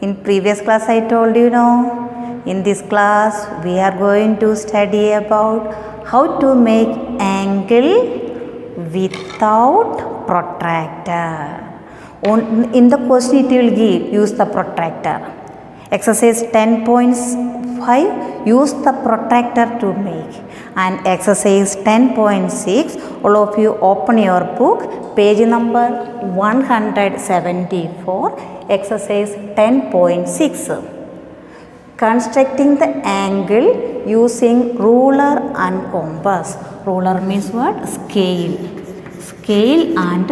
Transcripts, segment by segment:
In previous class I told you, no, in this class we are going to study about how to make angle without protractor. In the question it will give use the protractor. Exercise 10.5 use the protractor to make, and exercise 10.6 all of you open your book page number 174, exercise 10.6. Constructing the angle using ruler and compass. Ruler means what? Scale. Scale, and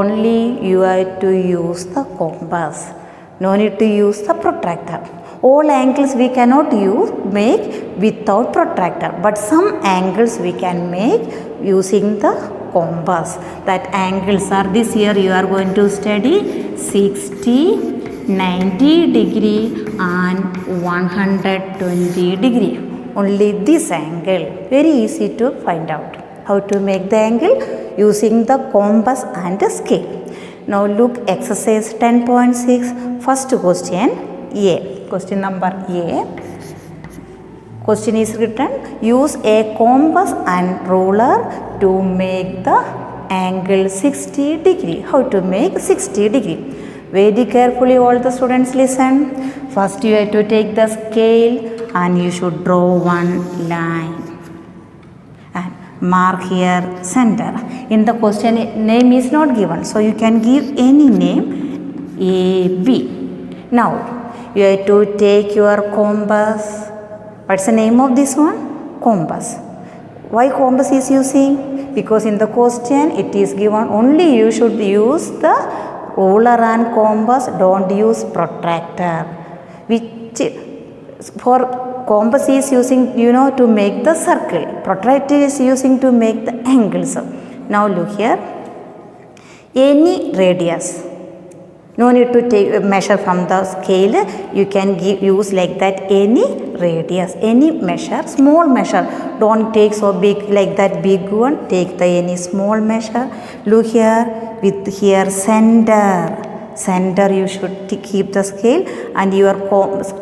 only you have to use the compass. No need to use the protractor. All angles we cannot make without protractor, but some angles we can make using the compass. That angles are this year you are going to study 60, 90 degree and 120 degree. Only this angle, very easy to find out how to make the angle using the compass and the scale. Now look exercise 10.6, first question A. Question number A. Question is written, use a compass and ruler to make the angle 60 degree. How to make 60 degree? Very carefully all the students listen. First you have to take the scale and you should draw one line and mark here center. In the question name is not given, so you can give any name AB. Now you have to take your compass. What's the name of this one? Compass. Why compass is using? Because in the question it is given only you should use the ruler and compass, don't use protractor. Which for compass is using to make the circle, protractor is using to make the angles. Now look here, any radius, no need to take measure from the scale, you can use like that any radius, any measure, small measure, don't take so big like that big one, take the any small measure. Look here, with here center you should keep the scale, and your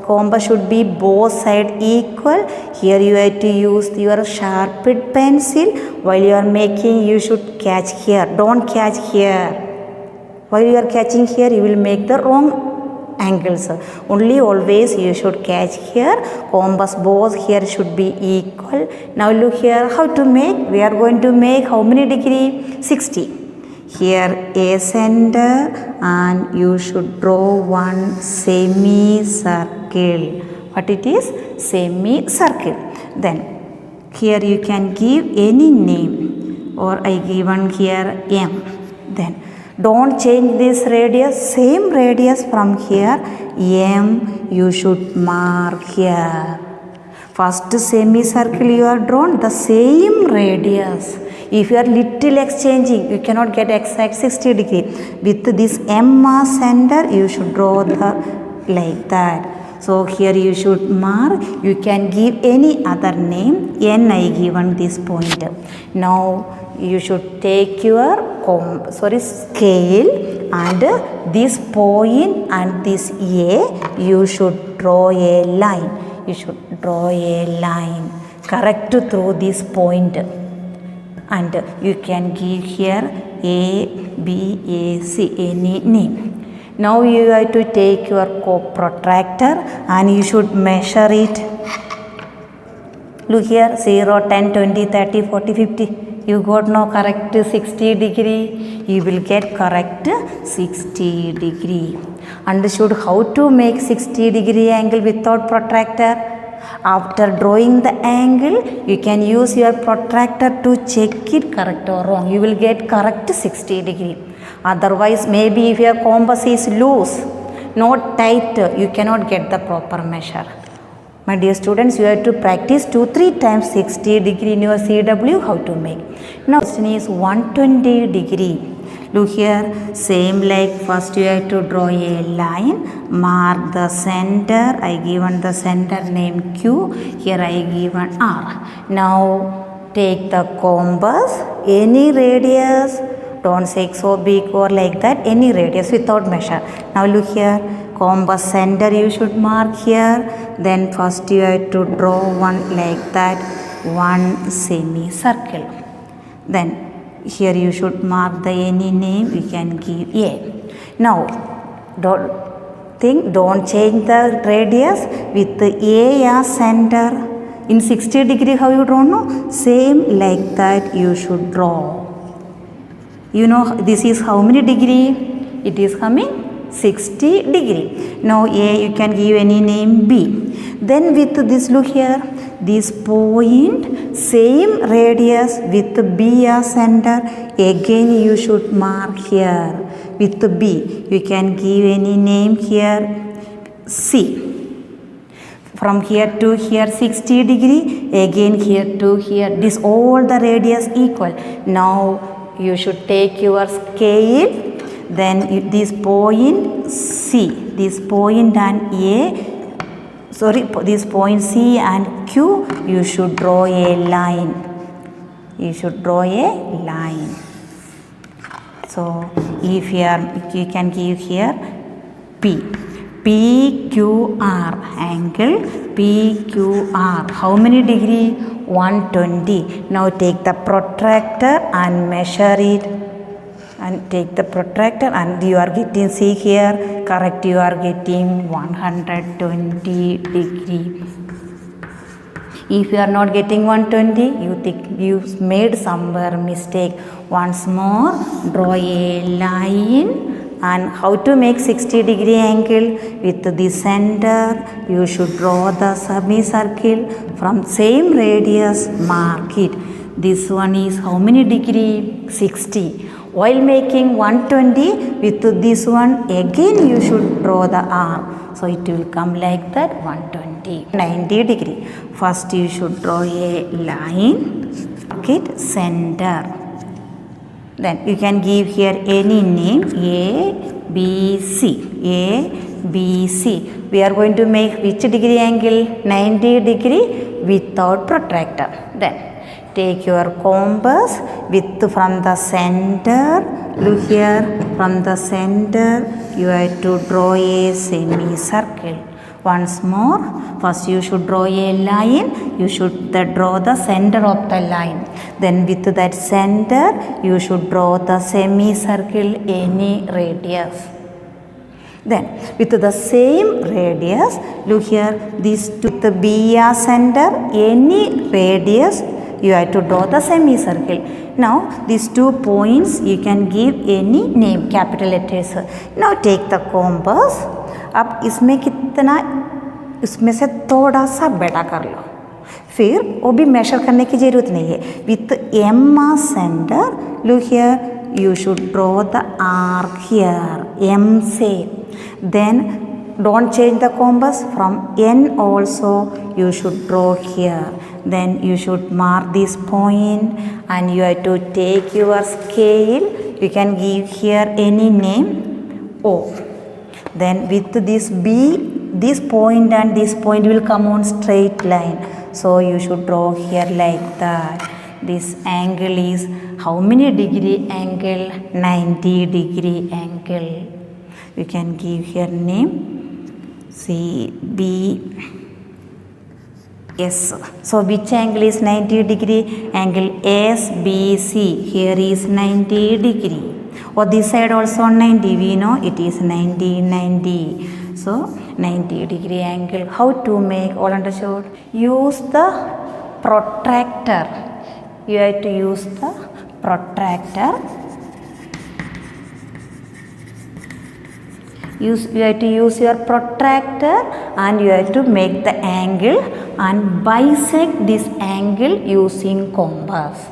compass should be both side equal. Here you have to use your sharpened pencil. While you are making, you should catch here, don't catch here. While you are catching here, you will make the wrong angles. Only always you should catch here, compass both here should be equal. Now look here, how to make? We are going to make how many degree? 60. Here a center, and you should draw one semicircle. What it is? Semicircle. Then here you can give any name, or I given here M. Then don't change this radius, same radius from here, M you should mark here. First semicircle you are drawn, the same radius. If you are little exchanging, you cannot get exact 60 degree. With this M as center, you should draw the like that. So here you should mark, you can give any other name, N I given this point. Now you should take your scale, and this point and this A, you should draw a line. You should draw a line correct through this point, and you can give here A, B, A, C, any name. Now you have to take your protractor and you should measure it. Look here, 0, 10, 20, 30, 40, 50. You got no correct 60 degree. You will get correct 60 degree. Understood how to make 60 degree angle without protractor? After drawing the angle, you can use your protractor to check it correct or wrong. You will get correct 60 degree. Otherwise, maybe if your compass is loose, not tight, you cannot get the proper measure. My dear students, you have to practice 2-3 times 60 degree in your CW how to make. Now, question is 120 degree. Look here, same like first you have to draw a line, mark the center. I given the center name Q, here I given R. Now take the compass, any radius, don't say so big or like that, any radius without measure. Now look here, compass center you should mark here. Then first you have to draw one like that, one semicircle. Then here you should mark the any name, you can give A. Now don't change the radius with the A as center. In 60 degree how you draw, no? Same like that you should draw. You know this is how many degree? It is coming 60 degree. Now A you can give any name B. Then with this, look here, this point same radius with B as center, again you should mark here with B. You can give any name here, C. From here to here 60 degree, again here to here, this all the radius equal. Now you should take your scale, then this point C, this point and this point C and Q, you should draw a line. You should draw a line. So if you can give here P. PQR, angle PQR. How many degree? 120. Now take the protractor and measure it. And take the protractor and you are getting, see here, correct, you are getting 120 degree. If you are not getting 120, you think you made somewhere mistake. Once more, draw a line. And how to make 60 degree angle? With the center, you should draw the semicircle. From same radius, mark it. This one is how many degree? 60. While making 120 with this one, again you should draw the arm. So it will come like that, 120. 90 degree. First you should draw a line, mark it center. Then you can give here any name, A, B, C. A, B, C. We are going to make which degree angle? 90 degree without protractor. Then take your compass with from the center. Look here, from the center you have to draw a semicircle. Once more, first you should draw a line. You should draw the center of the line. Then with that center, you should draw the semicircle any radius. Then with the same radius, look here, this to the B as center, any radius, you have to draw the semicircle. Now these 2 points you can give any name, capital letters. Now take the compass. अब इसमें से थोड़ा सा बड़ा कर लो, फिर वो भी मेजर करने की ज़रूरत नहीं है. With M as center, look here, you should draw the arc here, M shape. Then don't change the compass. From N also you should draw here. Then you should mark this point and you have to take your scale. You can give here any name, O. Then with this B, this point and this point will come on straight line. So you should draw here like that. This angle is how many degree angle? 90 degree angle. You can give here name, C, B, S. So which angle is 90 degree? Angle SBC. Here is 90 degree. Or this side also 90. We know it is 90, 90. So 90 degree angle. How to make? All understood? Use the protractor. You have to use the protractor. You have to use your protractor and you have to make the angle and bisect this angle using compass.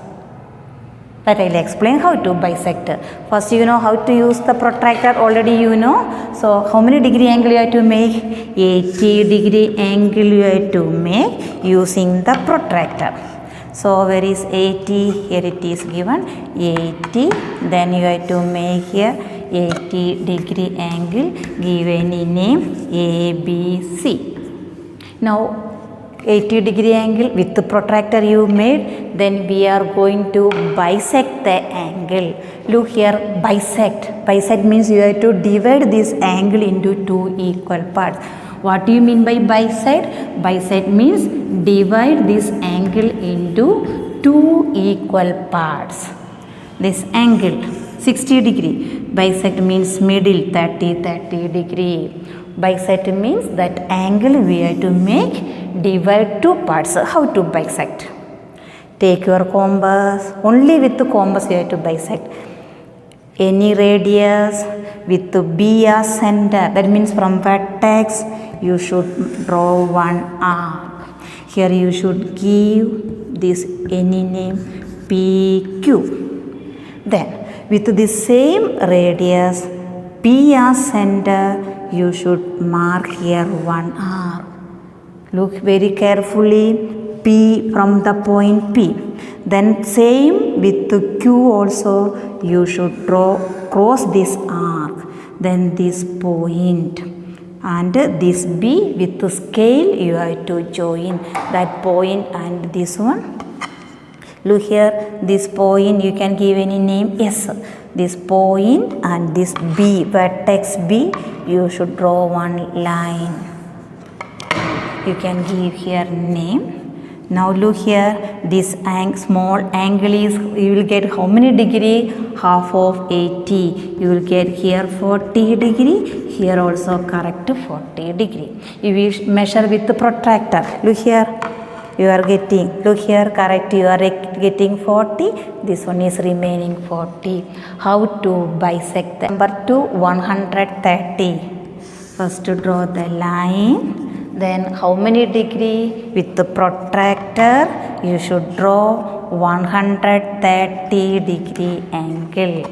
That I will explain how to bisect. First you know how to use the protractor, already you know. So how many degree angle you have to make? 80 degree angle you have to make using the protractor. So where is 80? Here it is given 80. Then you have to make here 80 degree angle, give any name, ABC. Now 80 degree angle with the protractor you made, then we are going to bisect the angle. Look here, bisect means you have to divide this angle into two equal parts. What do you mean by bisect means divide this angle into two equal parts. This angle 60 degree, bisect means middle 30 degree. Bisect means that angle we have to make divide two parts. How to bisect? Take your compass. Only with the compass you have to bisect. Any radius with B as center. That means from vertex you should draw one arc. Here you should give this any name PQ. Then with the same radius P as center, you should mark here one arc. Look very carefully, P from the point P. Then same with the Q also, you should cross this arc. Then this point and this B with the scale you have to join that point and this one. Look here, this point you can give any name S. This point and this B, vertex B, you should draw one line. You can give here name. Now look here, this small angle is, you will get how many degree? Half of 80. You will get here 40 degree, here also correct 40 degree. You will measure with the protractor. Look here. You are getting, look here, correct, you are getting 40, this one is remaining 40. How to bisect them? Number 2, 130. First to draw the line, then how many degree? With the protractor, you should draw 130 degree angle.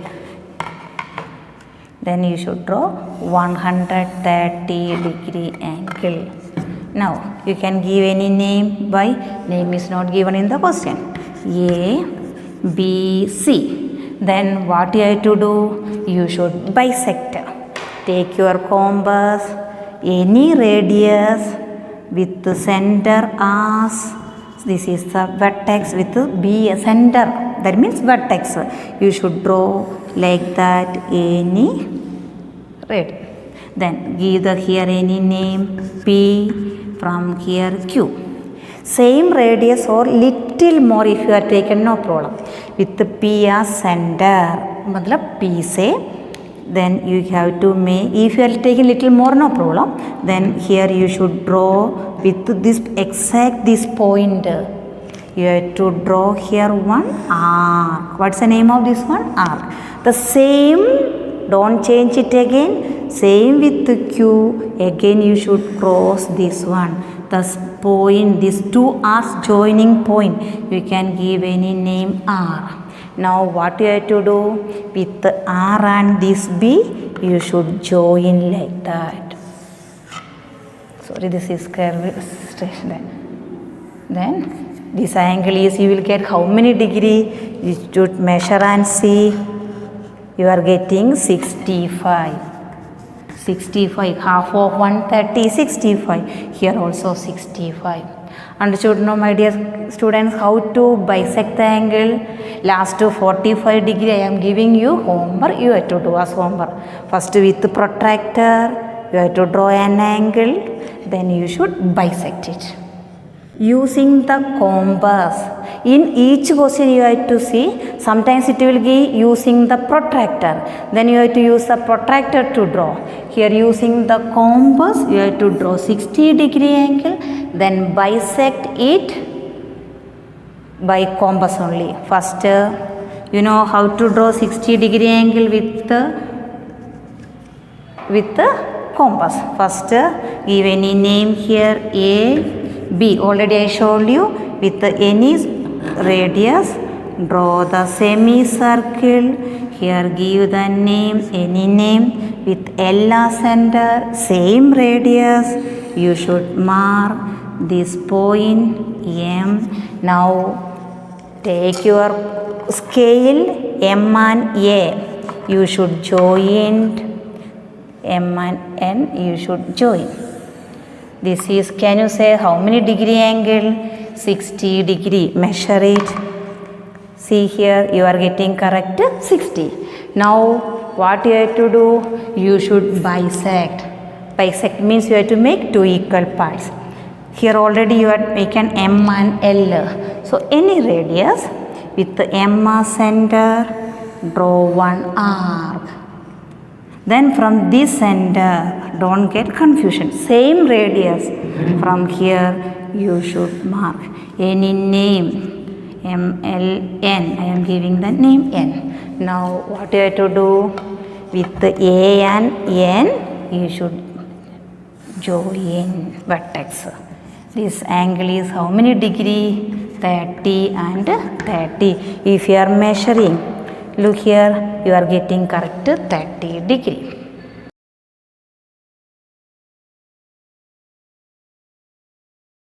Then you should draw 130 degree angle. Now, you can give any name by, name is not given in the question. A, B, C. Then what you have to do? You should bisect. Take your compass, any radius with the center as, this is the vertex with the B center. That means vertex. You should draw like that any radius. Then give the here any name P. From here Q. Same radius or little more if you are taken, no problem. With the P as center, matlab P say, then you have to make, if you are taking little more, no problem. Then here you should draw with this exact this point. You have to draw here one arc. What's the name of this one? Arc. The same, don't change it again. Same with the Q, again you should cross this one. Thus point, these two arcs joining point, you can give any name R. Now what you have to do? With the R and this B, you should join like that. Sorry, this is curve station. Then this angle is, you will get how many degree? You should measure and see. You are getting 65. 65, half of 130, 65. Here also 65. Understood now, my dear students, how to bisect the angle? Last to 45 degree I am giving you homework. You have to do as homework. First with the protractor, you have to draw an angle. Then you should bisect it. Using the compass. In each question you have to see, sometimes it will be using the protractor. Then you have to use the protractor to draw. Here using the compass, you have to draw 60 degree angle. Then bisect it by compass only. First, you know how to draw 60 degree angle with the compass. First, give any name here A, B. Already I showed you with any radius, draw the semicircle. Here give the name, any name with L as center, same radius. You should mark this point M. Now take your scale M and A. You should join M and N. You should join. This is, can you say how many degree angle? 60 degree. Measure it. See here, you are getting correct 60. Now what you have to do? You should bisect. Bisect means you have to make two equal parts. Here already you have taken M and L. So any radius with the M as center, draw one arc. Then from this center, don't get confusion, same radius, from here you should mark any name, M, L, N. I am giving the name N. Now what you have to do? With the A and N, you should join vertex. This angle is how many degree? 30 and 30. If you are measuring, look here, you are getting correct 30 degree.